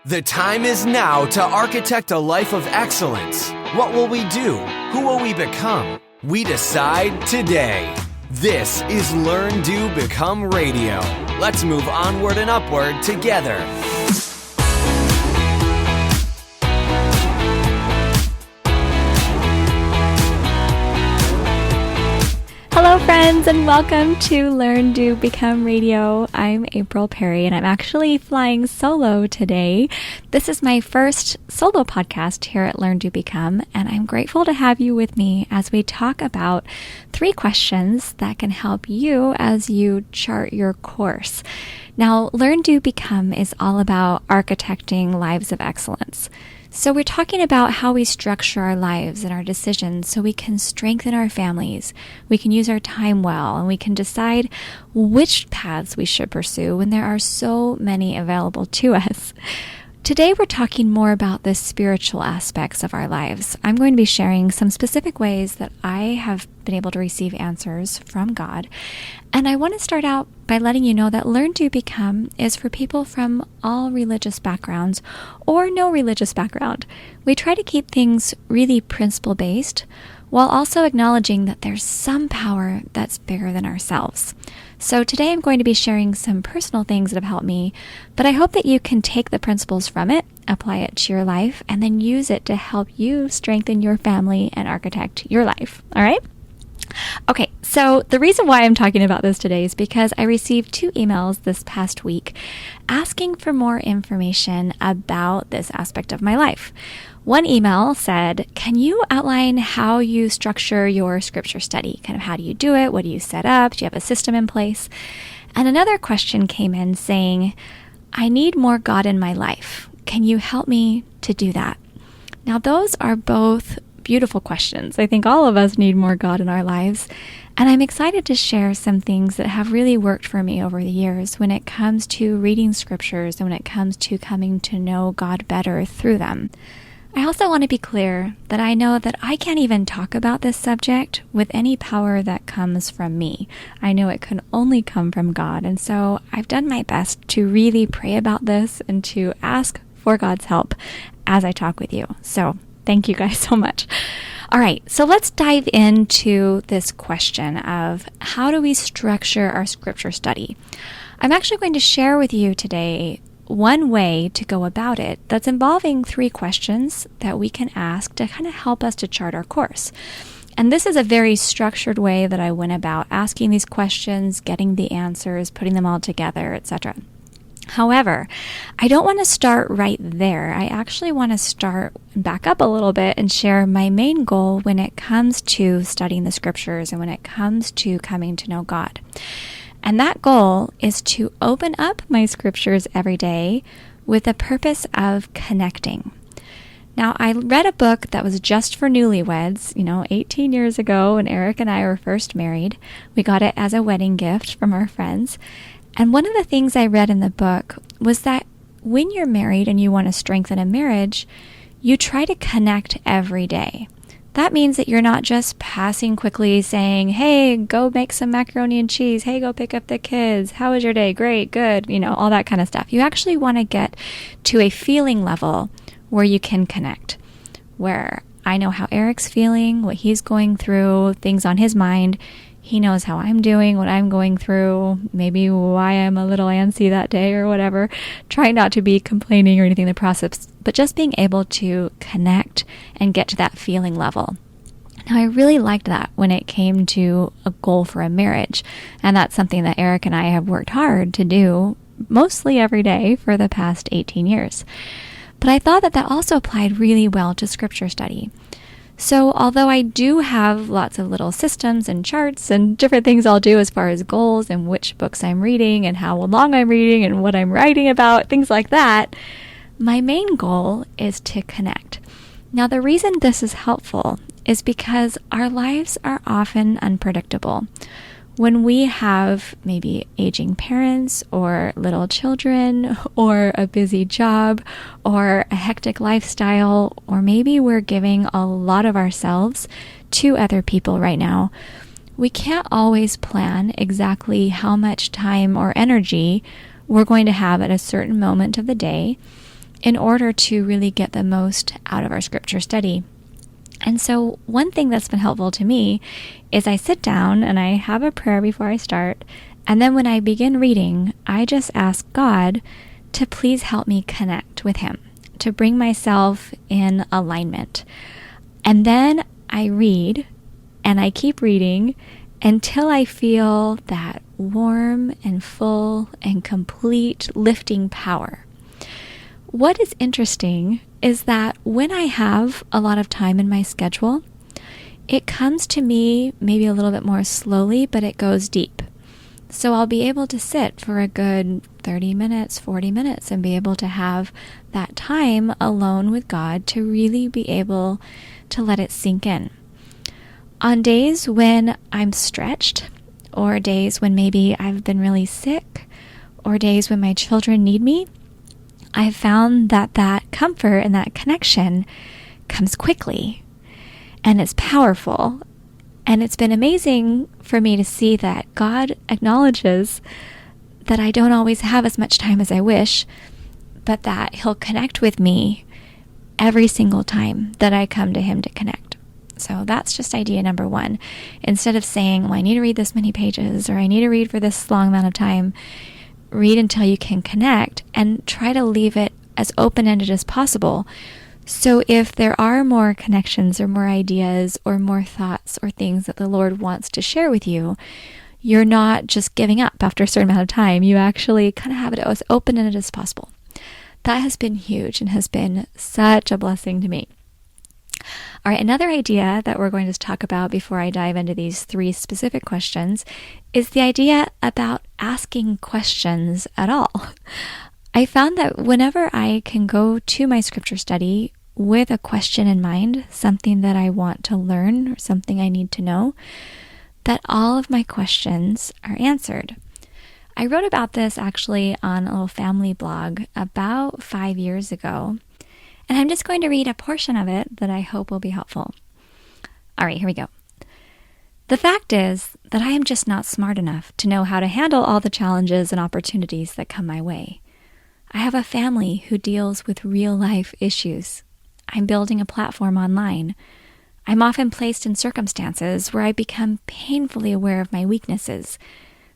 The time is now to architect a life of excellence. What will we do? Who will we become? We decide today. This is Learn, Do, Become Radio. Let's move onward and upward together. Hello friends, and welcome to Learn, Do, Become Radio. I'm April Perry, and I'm actually flying solo today. This is my first solo podcast here at Learn, Do, Become, and I'm grateful to have you with me as we talk about 3 questions that can help you as you chart your course. Now, Learn, Do, Become is all about architecting lives of excellence. So we're talking about how we structure our lives and our decisions so we can strengthen our families, we can use our time well, and we can decide which paths we should pursue when there are so many available to us. Today we're talking more about the spiritual aspects of our lives. I'm going to be sharing some specific ways that I have been able to receive answers from God. And I want to start out by letting you know that Learn, Do, Become is for people from all religious backgrounds or no religious background. We try to keep things really principle-based while also acknowledging that there's some power that's bigger than ourselves. So today I'm going to be sharing some personal things that have helped me, but I hope that you can take the principles from it, apply it to your life, and then use it to help you strengthen your family and architect your life. All right? Okay, so the reason why I'm talking about this today is because I received 2 emails this past week asking for more information about this aspect of my life. One email said, can you outline how you structure your scripture study? Kind of how do you do it? What do you set up? Do you have a system in place? And another question came in saying, I need more God in my life. Can you help me to do that? Now, those are both beautiful questions. I think all of us need more God in our lives. And I'm excited to share some things that have really worked for me over the years when it comes to reading scriptures and when it comes to coming to know God better through them. I also want to be clear that I know that I can't even talk about this subject with any power that comes from me. I know it can only come from God. And so I've done my best to really pray about this and to ask for God's help as I talk with you. So thank you guys so much. All right, so let's dive into this question of how do we structure our scripture study? I'm actually going to share with you today one way to go about it that's involving 3 questions that we can ask to kind of help us to chart our course. And this is a very structured way that I went about asking these questions, getting the answers, putting them all together, etc. However, I don't want to start right there. I actually want to back up a little bit and share my main goal when it comes to studying the scriptures and when it comes to coming to know God. And that goal is to open up my scriptures every day with the purpose of connecting. Now, I read a book that was just for newlyweds, 18 years ago when Eric and I were first married. We got it as a wedding gift from our friends. And one of the things I read in the book was that when you're married and you want to strengthen a marriage, you try to connect every day. That means that you're not just passing quickly saying, hey, go make some macaroni and cheese. Hey, go pick up the kids. How was your day? Great, good, all that kind of stuff. You actually want to get to a feeling level where you can connect, where I know how Eric's feeling, what he's going through, things on his mind. He knows how I'm doing, what I'm going through, maybe why I'm a little antsy that day or whatever. Try not to be complaining or anything in the process, but just being able to connect and get to that feeling level. Now, I really liked that when it came to a goal for a marriage. And that's something that Eric and I have worked hard to do mostly every day for the past 18 years. But I thought that also applied really well to scripture study. So although I do have lots of little systems and charts and different things I'll do as far as goals and which books I'm reading and how long I'm reading and what I'm writing about, things like that, my main goal is to connect. Now, the reason this is helpful is because our lives are often unpredictable. When we have maybe aging parents or little children or a busy job or a hectic lifestyle, or maybe we're giving a lot of ourselves to other people right now, we can't always plan exactly how much time or energy we're going to have at a certain moment of the day. in order to really get the most out of our scripture study. And so one thing that's been helpful to me is I sit down and I have a prayer before I start. And then when I begin reading, I just ask God to please help me connect with Him, to bring myself in alignment. And then I read and I keep reading until I feel that warm and full and complete lifting power. What is interesting is that when I have a lot of time in my schedule, it comes to me maybe a little bit more slowly, but it goes deep. So I'll be able to sit for a good 30 minutes, 40 minutes, and be able to have that time alone with God to really be able to let it sink in. On days when I'm stretched, or days when maybe I've been really sick, or days when my children need me, I've found that that comfort and that connection comes quickly, and it's powerful. And it's been amazing for me to see that God acknowledges that I don't always have as much time as I wish, but that He'll connect with me every single time that I come to Him to connect. So that's just idea number one. Instead of saying, well, I need to read this many pages, or I need to read for this long amount of time, read until you can connect and try to leave it as open-ended as possible. So if there are more connections or more ideas or more thoughts or things that the Lord wants to share with you, you're not just giving up after a certain amount of time. You actually kind of have it as open-ended as possible. That has been huge and has been such a blessing to me. All right, another idea that we're going to talk about before I dive into these 3 specific questions is the idea about asking questions at all. I found that whenever I can go to my scripture study with a question in mind, something that I want to learn or something I need to know, that all of my questions are answered. I wrote about this actually on a little family blog about 5 years ago, and I'm just going to read a portion of it that I hope will be helpful. All right, here we go. The fact is that I am just not smart enough to know how to handle all the challenges and opportunities that come my way. I have a family who deals with real-life issues. I'm building a platform online. I'm often placed in circumstances where I become painfully aware of my weaknesses.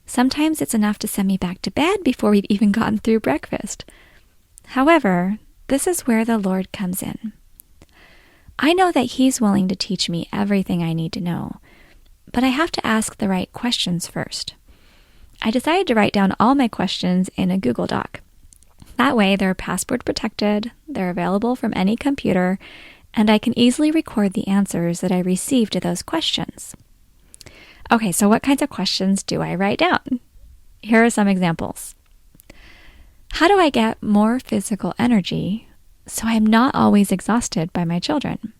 Sometimes it's enough to send me back to bed before we've even gotten through breakfast. However, this is where the Lord comes in. I know that He's willing to teach me everything I need to know, but I have to ask the right questions first. I decided to write down all my questions in a Google Doc. That way, they're password protected, they're available from any computer, and I can easily record the answers that I receive to those questions. Okay, so what kinds of questions do I write down? Here are some examples. How do I get more physical energy so I'm not always exhausted by my children?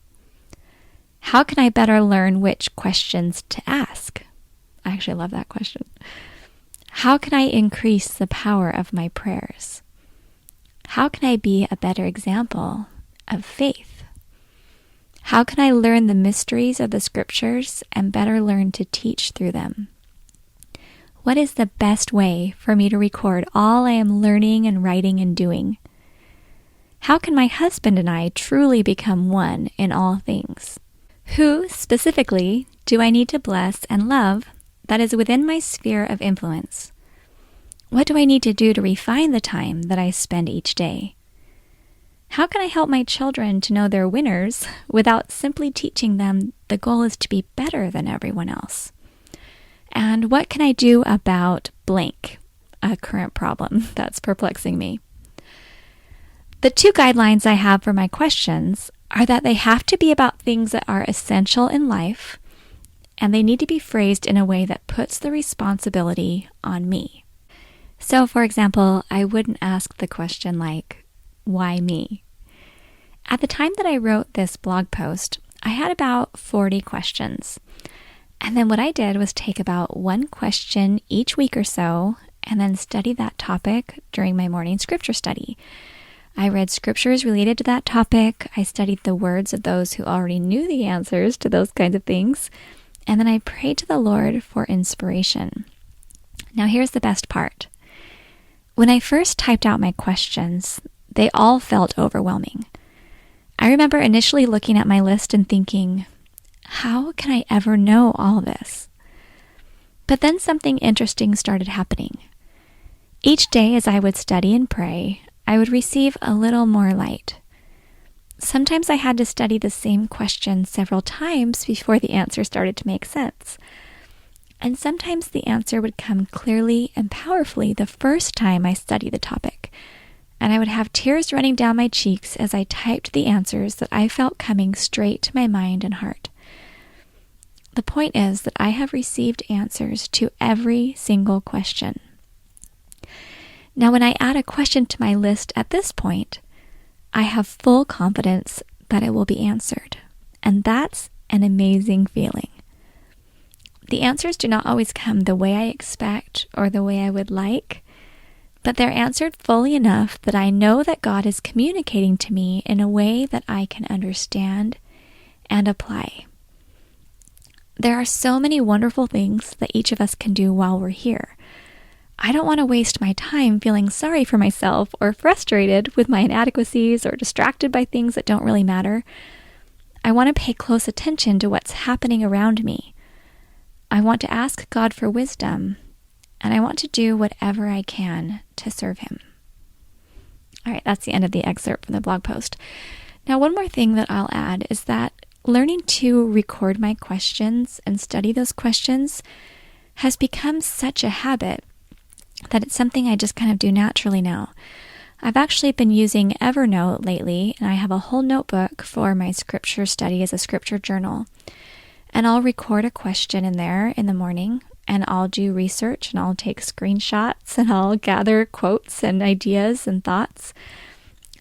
How can I better learn which questions to ask? I actually love that question. How can I increase the power of my prayers? How can I be a better example of faith? How can I learn the mysteries of the scriptures and better learn to teach through them? What is the best way for me to record all I am learning and writing and doing? How can my husband and I truly become one in all things? Who, specifically, do I need to bless and love that is within my sphere of influence? What do I need to do to refine the time that I spend each day? How can I help my children to know they're winners without simply teaching them the goal is to be better than everyone else? And what can I do about blank, a current problem that's perplexing me? The 2 guidelines I have for my questions are that they have to be about things that are essential in life, and they need to be phrased in a way that puts the responsibility on me. So, for example, I wouldn't ask the question like, why me? At the time that I wrote this blog post, I had about 40 questions. And then what I did was take about 1 question each week or so, and then study that topic during my morning scripture study. I read scriptures related to that topic. I studied the words of those who already knew the answers to those kinds of things. And then I prayed to the Lord for inspiration. Now here's the best part. When I first typed out my questions, They all felt overwhelming. I remember initially looking at my list and thinking, how can I ever know all this? But then something interesting started happening. Each day as I would study and pray, I would receive a little more light. Sometimes I had to study the same question several times before the answer started to make sense. And sometimes the answer would come clearly and powerfully the first time I studied the topic. And I would have tears running down my cheeks as I typed the answers that I felt coming straight to my mind and heart. The point is that I have received answers to every single question. Now, when I add a question to my list at this point, I have full confidence that it will be answered. And that's an amazing feeling. The answers do not always come the way I expect or the way I would like, but they're answered fully enough that I know that God is communicating to me in a way that I can understand and apply. There are so many wonderful things that each of us can do while we're here. I don't want to waste my time feeling sorry for myself or frustrated with my inadequacies or distracted by things that don't really matter. I want to pay close attention to what's happening around me. I want to ask God for wisdom, and I want to do whatever I can to serve Him. All right, that's the end of the excerpt from the blog post. Now, one more thing that I'll add is that learning to record my questions and study those questions has become such a habit that it's something I just kind of do naturally now. I've actually been using Evernote lately, and I have a whole notebook for my scripture study as a scripture journal. And I'll record a question in there in the morning, and I'll do research, and I'll take screenshots, and I'll gather quotes and ideas and thoughts.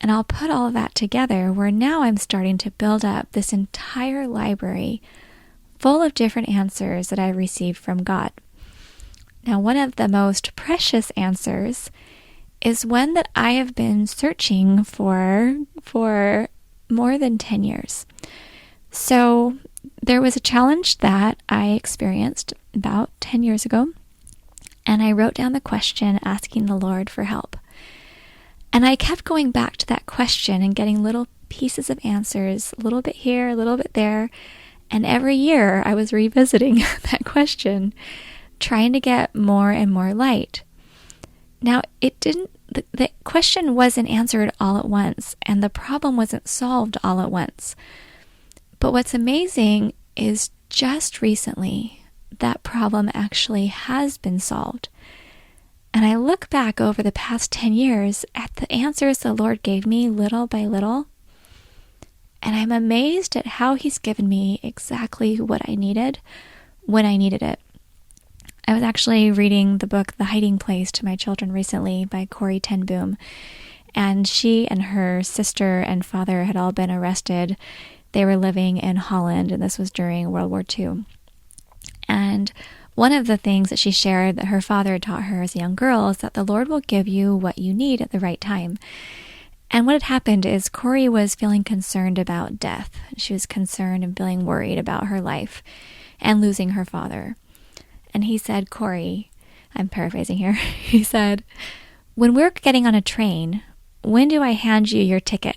And I'll put all of that together where now I'm starting to build up this entire library full of different answers that I've received from God. Now, one of the most precious answers is one that I have been searching for more than 10 years. So there was a challenge that I experienced about 10 years ago, and I wrote down the question asking the Lord for help. And I kept going back to that question and getting little pieces of answers, a little bit here, a little bit there, and every year I was revisiting that question, trying to get more and more light. Now, the question wasn't answered all at once, and the problem wasn't solved all at once. But what's amazing is just recently, that problem actually has been solved. And I look back over the past 10 years at the answers the Lord gave me little by little, and I'm amazed at how He's given me exactly what I needed when I needed it. I was actually reading the book The Hiding Place to my children recently by Corrie ten Boom, and she and her sister and father had all been arrested. They were living in Holland, and this was during World War II. And one of the things that she shared that her father had taught her as a young girl is that the Lord will give you what you need at the right time. And what had happened is Corrie was feeling concerned about death. She was concerned and feeling worried about her life and losing her father. And he said, Corrie, I'm paraphrasing here, he said, when we're getting on a train, when do I hand you your ticket?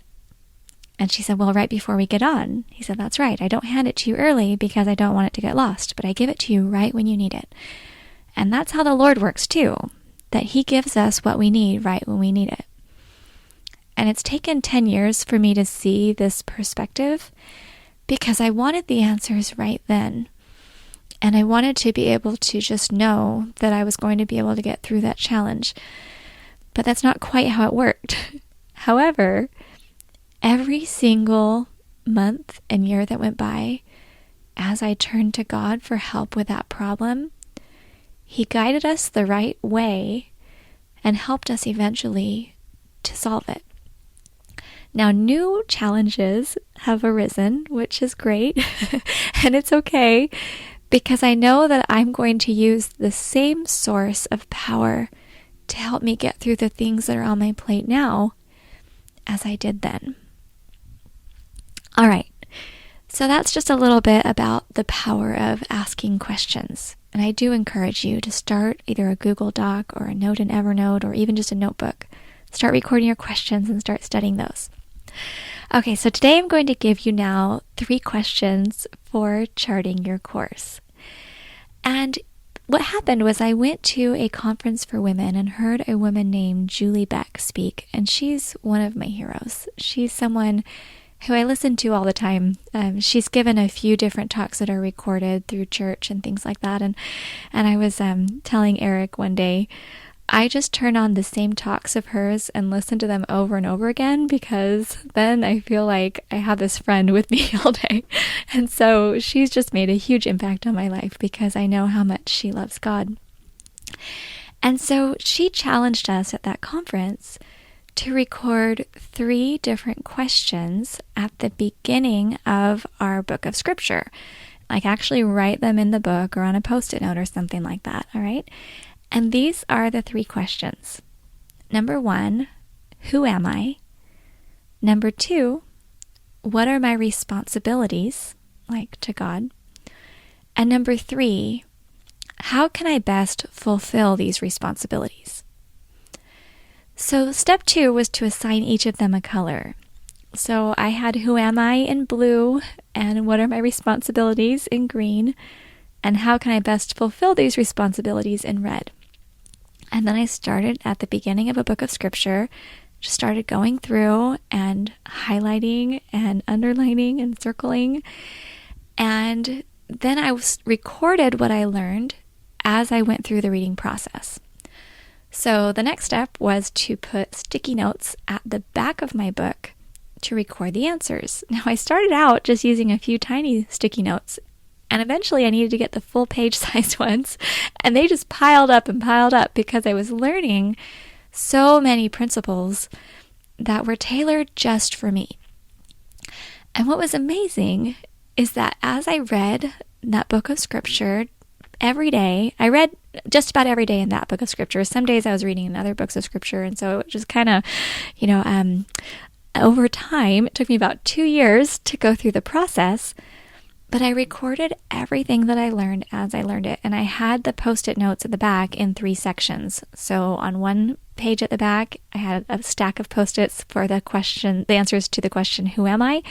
And she said, well, right before we get on. He said, that's right. I don't hand it to you early because I don't want it to get lost, but I give it to you right when you need it. And that's how the Lord works too, that He gives us what we need right when we need it. And it's taken 10 years for me to see this perspective because I wanted the answers right then. And I wanted to be able to just know that I was going to be able to get through that challenge. But that's not quite how it worked. However, every single month and year that went by, as I turned to God for help with that problem, He guided us the right way and helped us eventually to solve it. Now, new challenges have arisen, which is great, and it's okay, because I know that I'm going to use the same source of power to help me get through the things that are on my plate now as I did then. All right, so that's just a little bit about the power of asking questions. And I do encourage you to start either a Google Doc or a note in Evernote or even just a notebook start recording your questions and start studying those. Okay, so today I'm going to give you now 3 questions for charting your course. And what happened was I went to a conference for women and heard a woman named Julie Beck speak, and she's one of my heroes. She's someone who I listen to all the time. She's given a few different talks that are recorded through church and things like that. And I was telling Eric one day, I just turn on the same talks of hers and listen to them over and over again, because then I feel like I have this friend with me all day. And so she's just made a huge impact on my life because I know how much she loves God. And so she challenged us at that conference to record 3 different questions at the beginning of our book of scripture. Like actually write them in the book or on a Post-it note or something like that, all right? And these are the 3 questions. Number 1, who am I? Number 2, what are my responsibilities, like to God? And number 3, how can I best fulfill these responsibilities? So step 2 was to assign each of them a color. So I had who am I in blue, and what are my responsibilities in green, and how can I best fulfill these responsibilities in red. And then I started at the beginning of a book of scripture, just started going through and highlighting and underlining and circling. And then I recorded what I learned as I went through the reading process. So the next step was to put sticky notes at the back of my book to record the answers. Now I started out just using a few tiny sticky notes, and eventually I needed to get the full page-sized ones, and they just piled up because I was learning so many principles that were tailored just for me. And what was amazing is that as I read that book of scripture every day, I read just about every day in that book of scripture. Some days I was reading in other books of scripture, and so it just kind of, over time, it took me about 2 years to go through the process. But I recorded everything that I learned as I learned it, and I had the Post-it notes at the back in 3 sections. So on one page at the back, I had a stack of Post-its for the answers to the question, who am I?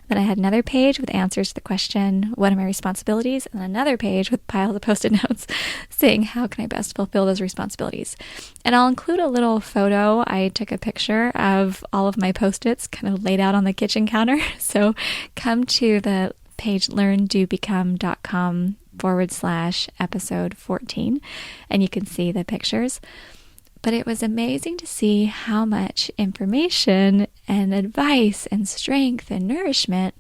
Then I had another page with answers to the question, what are my responsibilities? And another page with piles of Post-it notes saying, how can I best fulfill those responsibilities? And I'll include a little photo. I took a picture of all of my Post-its kind of laid out on the kitchen counter. So come to the page LearnDoBecome.com/episode 14, and you can see the pictures. But it was amazing to see how much information and advice and strength and nourishment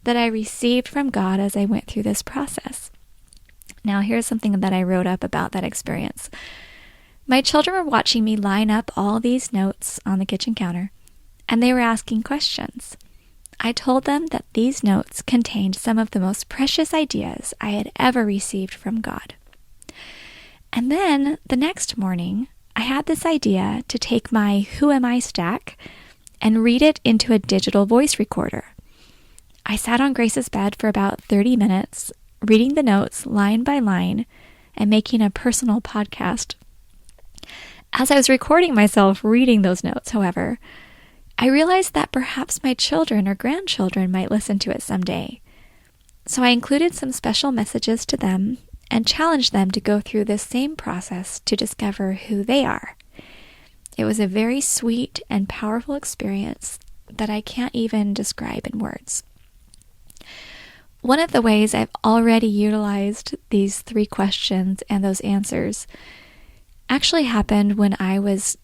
that I received from God as I went through this process. Now, here's something that I wrote up about that experience. My children were watching me line up all these notes on the kitchen counter, and they were asking questions. I told them that these notes contained some of the most precious ideas I had ever received from God. And then the next morning, I had this idea to take my Who Am I stack and read it into a digital voice recorder. I sat on Grace's bed for about 30 minutes, reading the notes line by line and making a personal podcast. As I was recording myself reading those notes, however, I realized that perhaps my children or grandchildren might listen to it someday. So I included some special messages to them and challenged them to go through this same process to discover who they are. It was a very sweet and powerful experience that I can't even describe in words. One of the ways I've already utilized these 3 questions and those answers actually happened when I was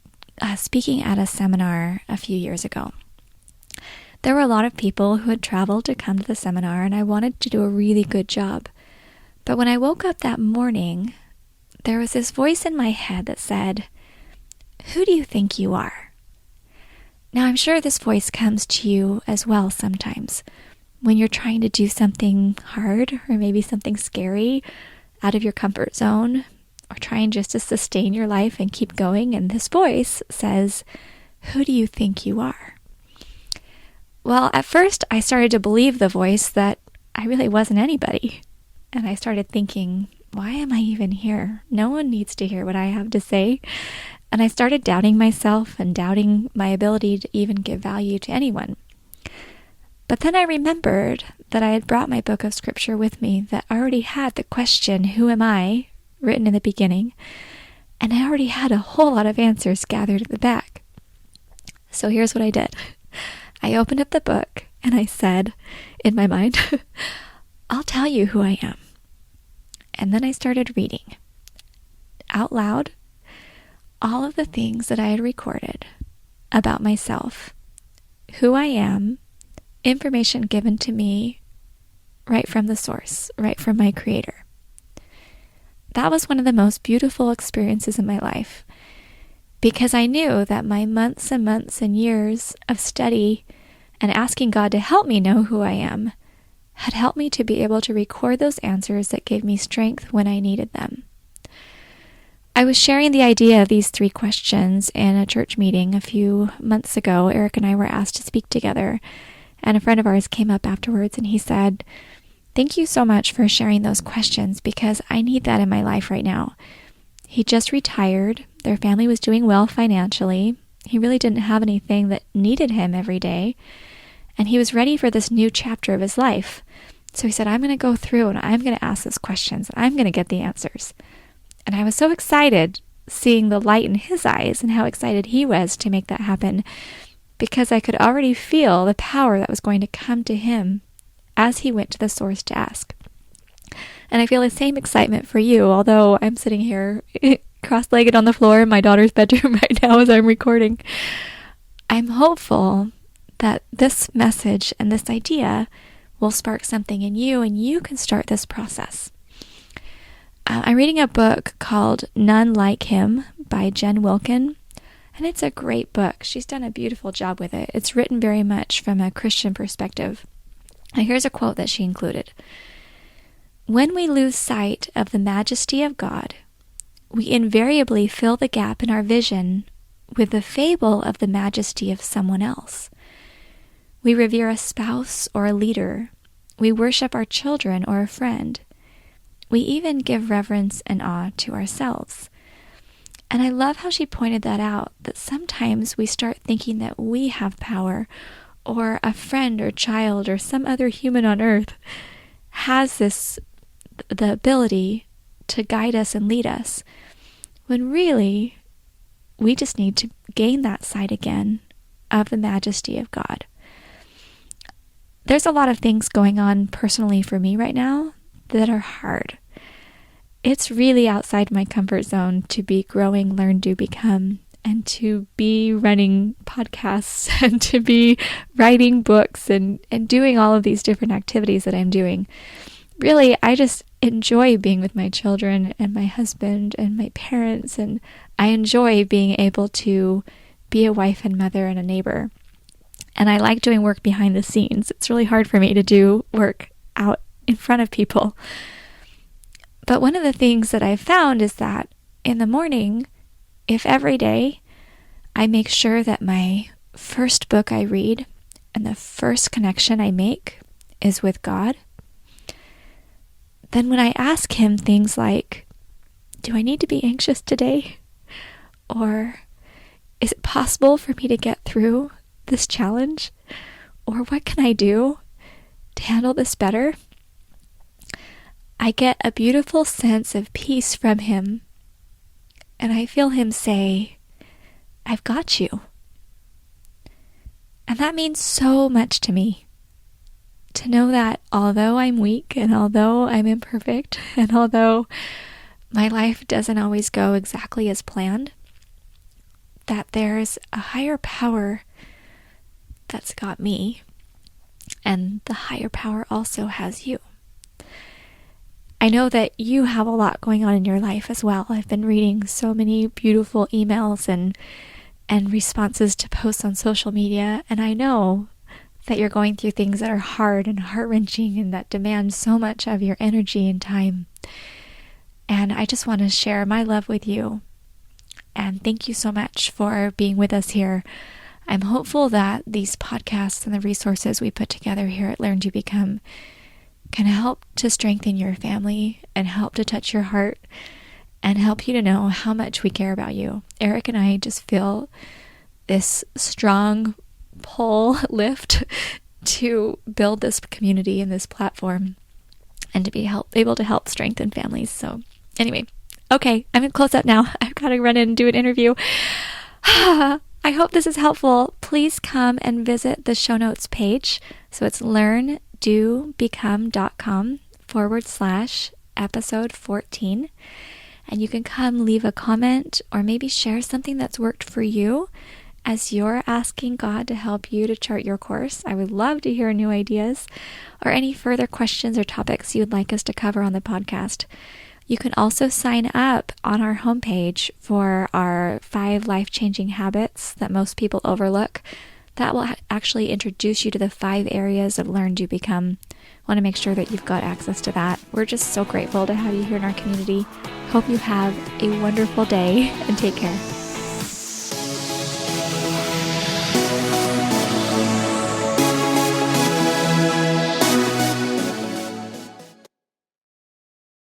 speaking at a seminar a few years ago. There were a lot of people who had traveled to come to the seminar, and I wanted to do a really good job. But when I woke up that morning, there was this voice in my head that said, "Who do you think you are?" Now, I'm sure this voice comes to you as well sometimes when you're trying to do something hard or maybe something scary out of your comfort zone, or trying just to sustain your life and keep going, and this voice says, "Who do you think you are?" Well, at first I started to believe the voice that I really wasn't anybody. And I started thinking, why am I even here? No one needs to hear what I have to say. And I started doubting myself and doubting my ability to even give value to anyone. But then I remembered that I had brought my book of scripture with me that already had the question, "Who am I?" written in the beginning, and I already had a whole lot of answers gathered at the back. So here's what I did. I opened up the book and I said, in my mind, "I'll tell you who I am." And then I started reading out loud all of the things that I had recorded about myself, who I am, information given to me right from the source, right from my Creator. That was one of the most beautiful experiences in my life, because I knew that my months and months and years of study and asking God to help me know who I am had helped me to be able to record those answers that gave me strength when I needed them. I was sharing the idea of these 3 questions in a church meeting a few months ago. Eric and I were asked to speak together, and a friend of ours came up afterwards and he said, "Thank you so much for sharing those questions, because I need that in my life right now." He just retired. Their family was doing well financially. He really didn't have anything that needed him every day, and he was ready for this new chapter of his life. So he said, "I'm going to go through and I'm going to ask those questions and I'm going to get the answers." And I was so excited seeing the light in his eyes and how excited he was to make that happen, because I could already feel the power that was going to come to him as he went to the source to ask. And I feel the same excitement for you, although I'm sitting here cross-legged on the floor in my daughter's bedroom right now as I'm recording. I'm hopeful that this message and this idea will spark something in you, and you can start this process. I'm reading a book called None Like Him by Jen Wilkin, and it's a great book. She's done a beautiful job with it. It's written very much from a Christian perspective. And here's a quote that she included. "When we lose sight of the majesty of God, we invariably fill the gap in our vision with the fable of the majesty of someone else. We revere a spouse or a leader. We worship our children or a friend. We even give reverence and awe to ourselves." And I love how she pointed that out, that sometimes we start thinking that we have power, or a friend or child or some other human on earth has the ability to guide us and lead us, when really we just need to gain that sight again of the majesty of God. There's a lot of things going on personally for me right now that are hard. It's really outside my comfort zone to be growing Learn, Do, Become, and to be running podcasts and to be writing books and doing all of these different activities that I'm doing. Really, I just enjoy being with my children and my husband and my parents, and I enjoy being able to be a wife and mother and a neighbor. And I like doing work behind the scenes. It's really hard for me to do work out in front of people. But one of the things that I've found is that in the morning, if every day I make sure that my first book I read and the first connection I make is with God, then when I ask Him things like, "Do I need to be anxious today?" Or, "Is it possible for me to get through this challenge?" Or, "What can I do to handle this better?" I get a beautiful sense of peace from Him, and I feel Him say, "I've got you." And that means so much to me, to know that although I'm weak and although I'm imperfect and although my life doesn't always go exactly as planned, that there's a higher power that's got me, and the higher power also has you. I know that you have a lot going on in your life as well. I've been reading so many beautiful emails and responses to posts on social media, and I know that you're going through things that are hard and heart-wrenching and that demand so much of your energy and time. And I just want to share my love with you. And thank you so much for being with us here. I'm hopeful that these podcasts and the resources we put together here at Learn, Do, Become can help to strengthen your family and help to touch your heart and help you to know how much we care about you. Eric and I just feel this strong pull lift to build this community and this platform and to be able to help strengthen families. So anyway, okay, I'm going to close up now. I've got to run in and do an interview. I hope this is helpful. Please come and visit the show notes page. So it's LearnDoBecome.com/episode 14. And you can come leave a comment or maybe share something that's worked for you as you're asking God to help you to chart your course. I would love to hear new ideas or any further questions or topics you would like us to cover on the podcast. You can also sign up on our homepage for our 5 life-changing habits that most people overlook. That will actually introduce you to the 5 areas of Learn, Do, Become. I want to make sure that you've got access to that. We're just so grateful to have you here in our community. Hope you have a wonderful day and take care.